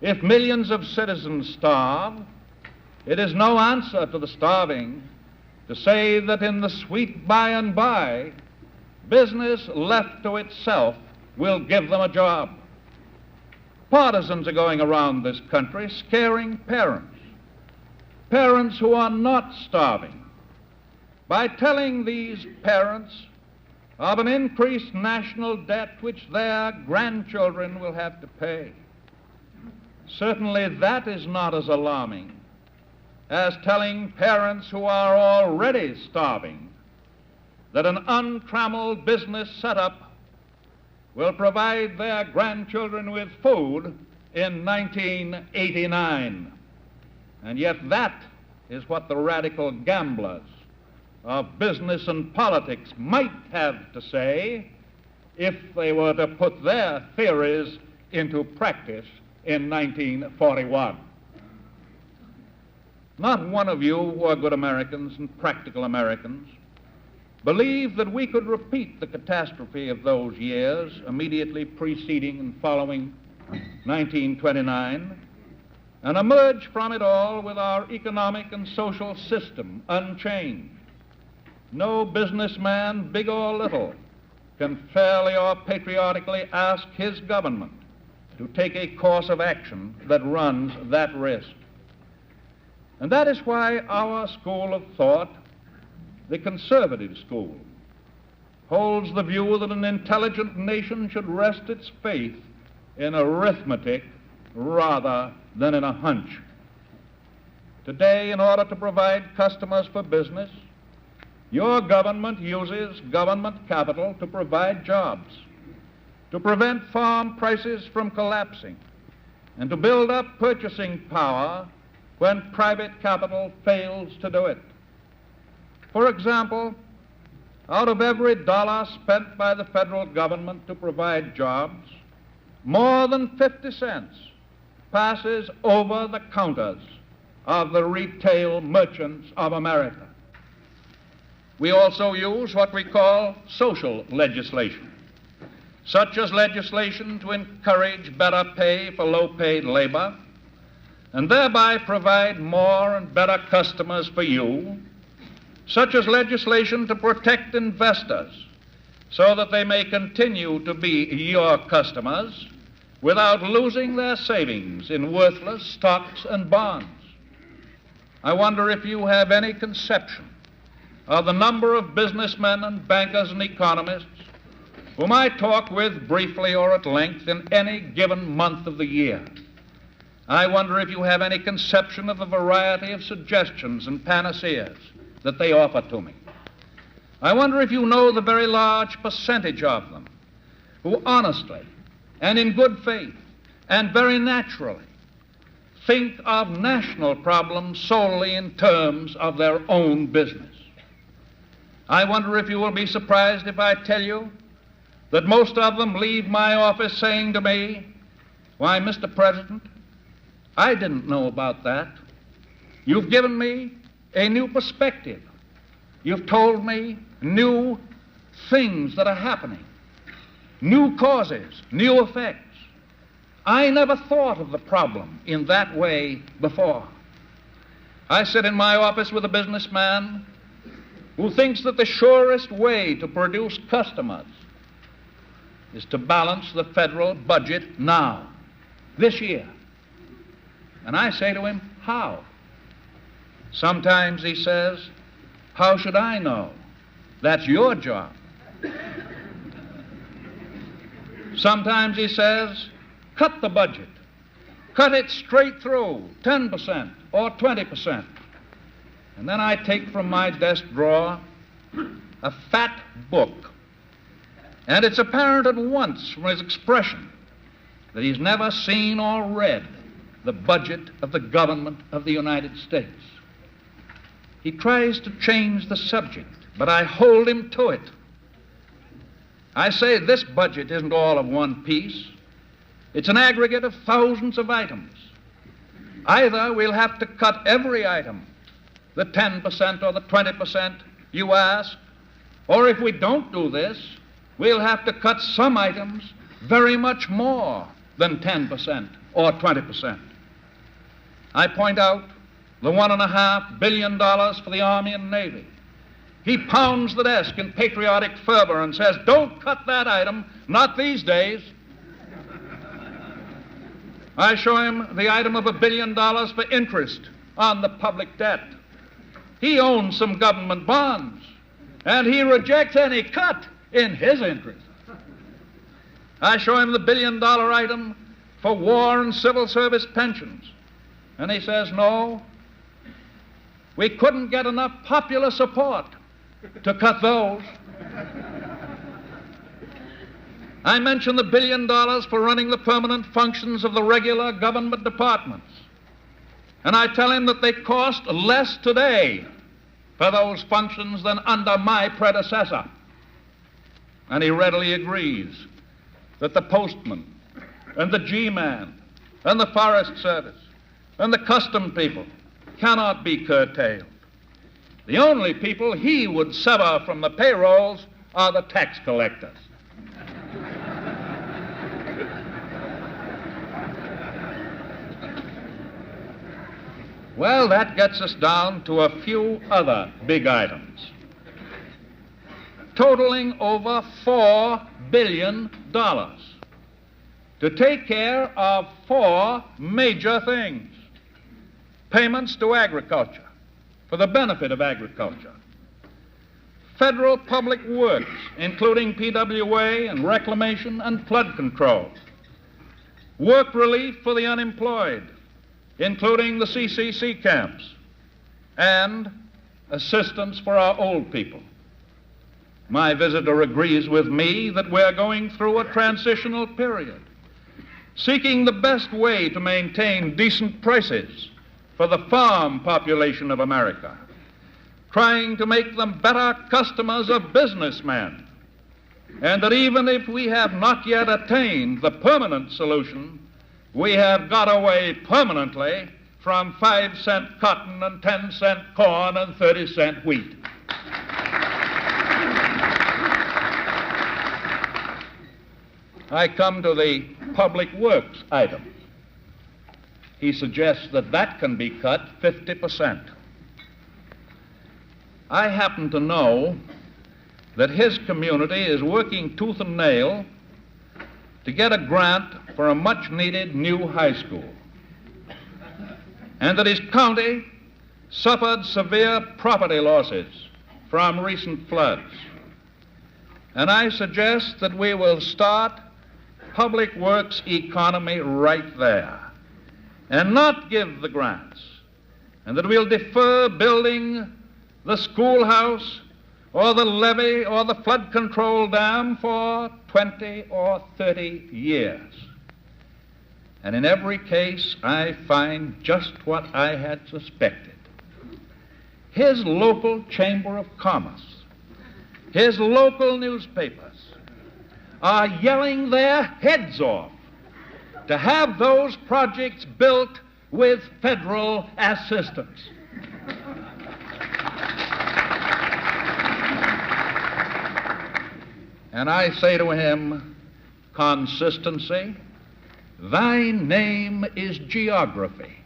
If millions of citizens starve, it is no answer to the starving to say that in the sweet by and by, business left to itself will give them a job. Partisans are going around this country scaring parents who are not starving, by telling these parents of an increased national debt which their grandchildren will have to pay. Certainly that is not as alarming as telling parents who are already starving that an untrammeled business setup will provide their grandchildren with food in 1989. And yet that is what the radical gamblers of business and politics might have to say if they were to put their theories into practice in 1941. Not one of you who are good Americans and practical Americans believe that we could repeat the catastrophe of those years immediately preceding and following 1929 and emerge from it all with our economic and social system unchanged. No businessman, big or little, can fairly or patriotically ask his government to take a course of action that runs that risk. And that is why our school of thought, the conservative school, holds the view that an intelligent nation should rest its faith in arithmetic rather than in a hunch. Today, in order to provide customers for business, your government uses government capital to provide jobs, to prevent farm prices from collapsing, and to build up purchasing power when private capital fails to do it. For example, out of every dollar spent by the federal government to provide jobs, more than 50 cents passes over the counters of the retail merchants of America. We also use what we call social legislation, such as legislation to encourage better pay for low-paid labor, and thereby provide more and better customers for you, such as legislation to protect investors so that they may continue to be your customers without losing their savings in worthless stocks and bonds. I wonder if you have any conception of the number of businessmen and bankers and economists whom I talk with briefly or at length in any given month of the year. I wonder if you have any conception of the variety of suggestions and panaceas that they offer to me. I wonder if you know the very large percentage of them who honestly and in good faith and very naturally think of national problems solely in terms of their own business. I wonder if you will be surprised if I tell you that most of them leave my office saying to me, "Why, Mr. President, I didn't know about that. You've given me a new perspective. You've told me new things that are happening, new causes, new effects. I never thought of the problem in that way before." I sit in my office with a businessman who thinks that the surest way to produce customers is to balance the federal budget now, this year. And I say to him, how? Sometimes he says, "How should I know? That's your job." Sometimes he says, "Cut the budget. Cut it straight through, 10% or 20%. And then I take from my desk drawer a fat book. And it's apparent at once from his expression that he's never seen or read the budget of the government of the United States. He tries to change the subject, but I hold him to it. I say this budget isn't all of one piece. It's an aggregate of thousands of items. Either we'll have to cut every item, the 10% or the 20% you ask, or if we don't do this, we'll have to cut some items very much more than 10% or 20%. I point out the $1.5 billion for the Army and Navy. He pounds the desk in patriotic fervor and says, "Don't cut that item, not these days." I show him the item of $1 billion for interest on the public debt. He owns some government bonds, and he rejects any cut in his interest. I show him the $1 billion item for war and civil service pensions, and he says, "No, we couldn't get enough popular support to cut those." I mention the $1 billion for running the permanent functions of the regular government departments, and I tell him that they cost less today for those functions than under my predecessor. And he readily agrees that the postman and the G-man and the Forest Service and the custom people cannot be curtailed. The only people he would sever from the payrolls are the tax collectors. Well, that gets us down to a few other big items, totaling over $4 billion, to take care of four major things: payments to agriculture for the benefit of agriculture, federal public works, including PWA and reclamation and flood control, work relief for the unemployed, including the CCC camps, and assistance for our old people. My visitor agrees with me that we're going through a transitional period, seeking the best way to maintain decent prices for the farm population of America, trying to make them better customers of businessmen, and that even if we have not yet attained the permanent solution, we have got away permanently from 5-cent cotton and 10-cent corn and 30-cent wheat. I come to the public works item. He suggests that that can be cut 50%. I happen to know that his community is working tooth and nail to get a grant for a much-needed new high school, and that his county suffered severe property losses from recent floods. And I suggest that we will start public works economy right there and not give the grants, and that we'll defer building the schoolhouse or the levee or the flood control dam for 20 or 30 years. And in every case, I find just what I had suspected. His local chamber of commerce, his local newspapers are yelling their heads off to have those projects built with federal assistance. And I say to him, "Consistency, thy name is geography."